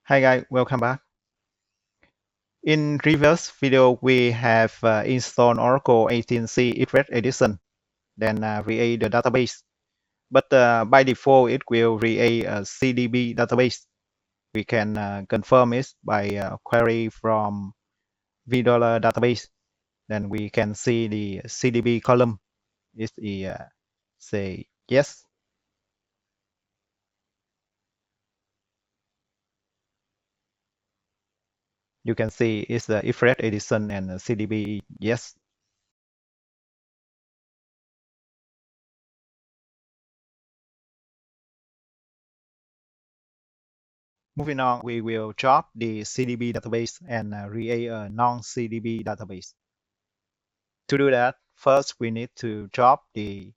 Hi guys, welcome back. In previous video, we have installed Oracle 18c ESPRESS edition, then create the database. But by default, it will create a CDB database. We can confirm it by query from VDollar database. Then we can see the CDB column is the say yes. You can see it's the ESPRESS edition and CDB yes. Moving on, we will drop the CDB database and create a non-CDB database. To do that, first we need to drop the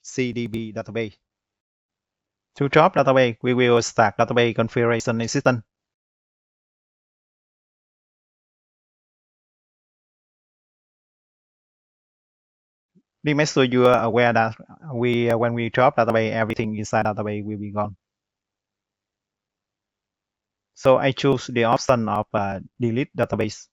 CDB database. To drop database, we will start database configuration assistant. Please make sure you are aware that when we drop database, everything inside database will be gone. So I choose the option of delete database.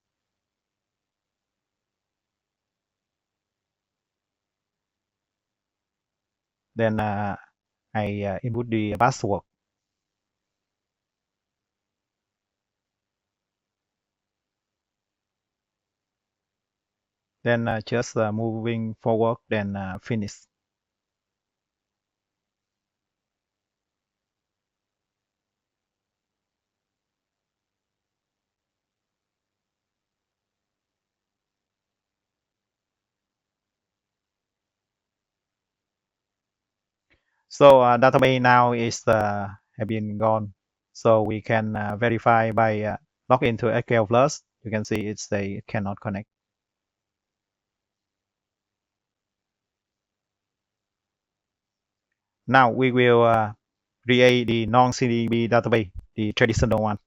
Then I input the password. Then just moving forward, then finish. So database now is have been gone. So we can verify by log into SQL Plus. You can see it's it cannot connect. Now we will create the non-CDB database, the traditional one.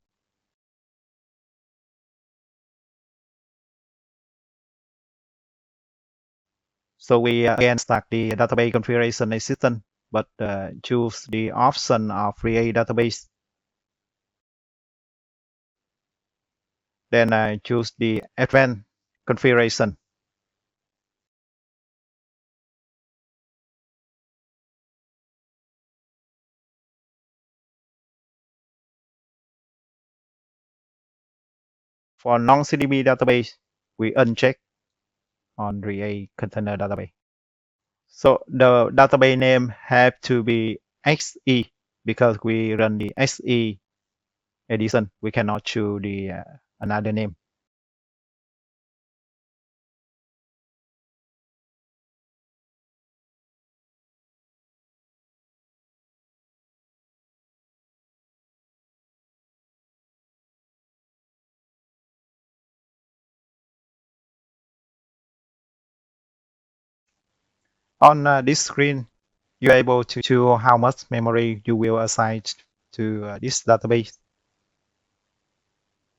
So we again start the database configuration assistant, but choose the option of create database. Then choose the advanced configuration. For non-CDB database, we uncheck on create container database. So the database name have to be XE because we run the XE edition. We cannot choose the another name. On this screen, you're able to choose how much memory you will assign to this database.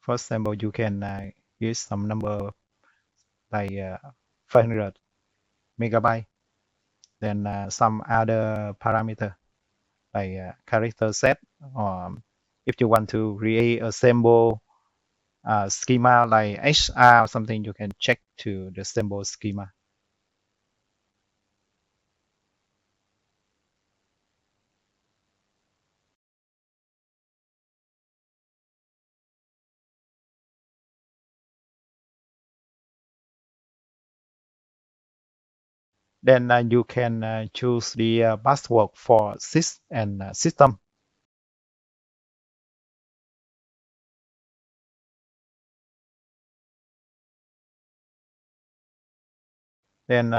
For example, you can use some number like 500 megabyte. Then some other parameter like character set, or if you want to create a symbol schema like HR or something, you can check to the symbol schema. Then you can choose the password for sys and system. Then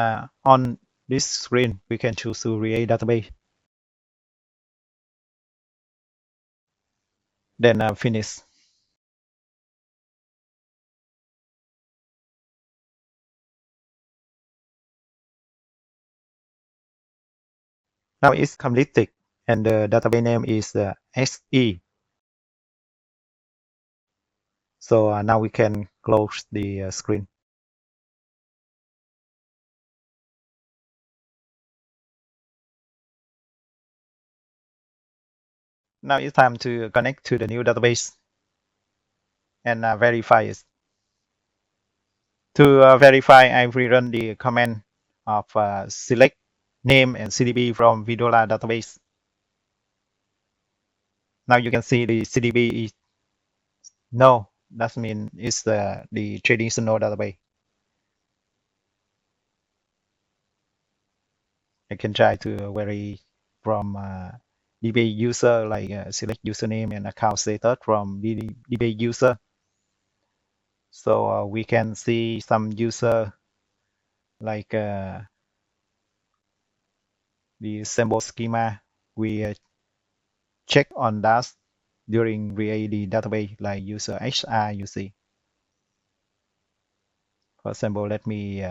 on this screen, we can choose to create database. Then finish. Now it's completed, and the database name is SE. So now we can close the screen. Now it's time to connect to the new database. and verify it. To verify, I rerun the command of select name and CDB from Vidora database. Now you can see the CDB is no. That means it's the traditional database. I can try to vary from DB user, like select username and account status from DB user. So we can see some user like the symbol schema. We check on that during create the database, like user HR you see. For example, let me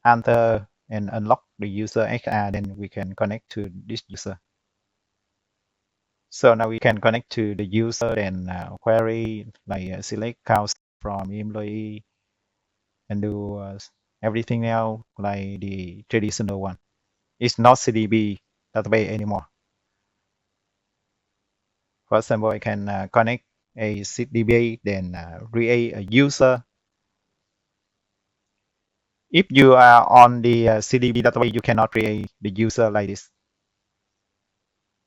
enter and unlock the user HR, then we can connect to this user. So now we can connect to the user and query, like select accounts from employee and do everything else like the traditional one. It's not CDB database anymore. For example, I can connect a CDB, then create a user. If you are on the CDB database, you cannot create the user like this.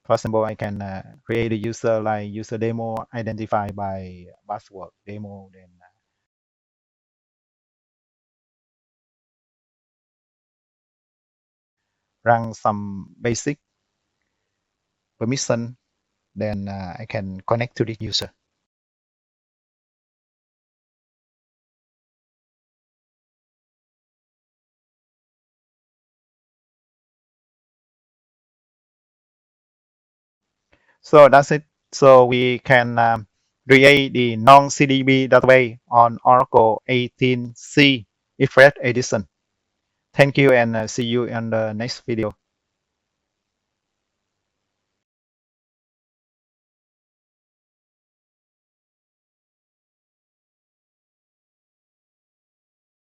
For example, I can create a user like user demo identified by password demo, then run some basic permission, then I can connect to the user. So that's it. So we can create the non-CDB database on Oracle 18C ESPRESS edition. Thank you and see you in the next video.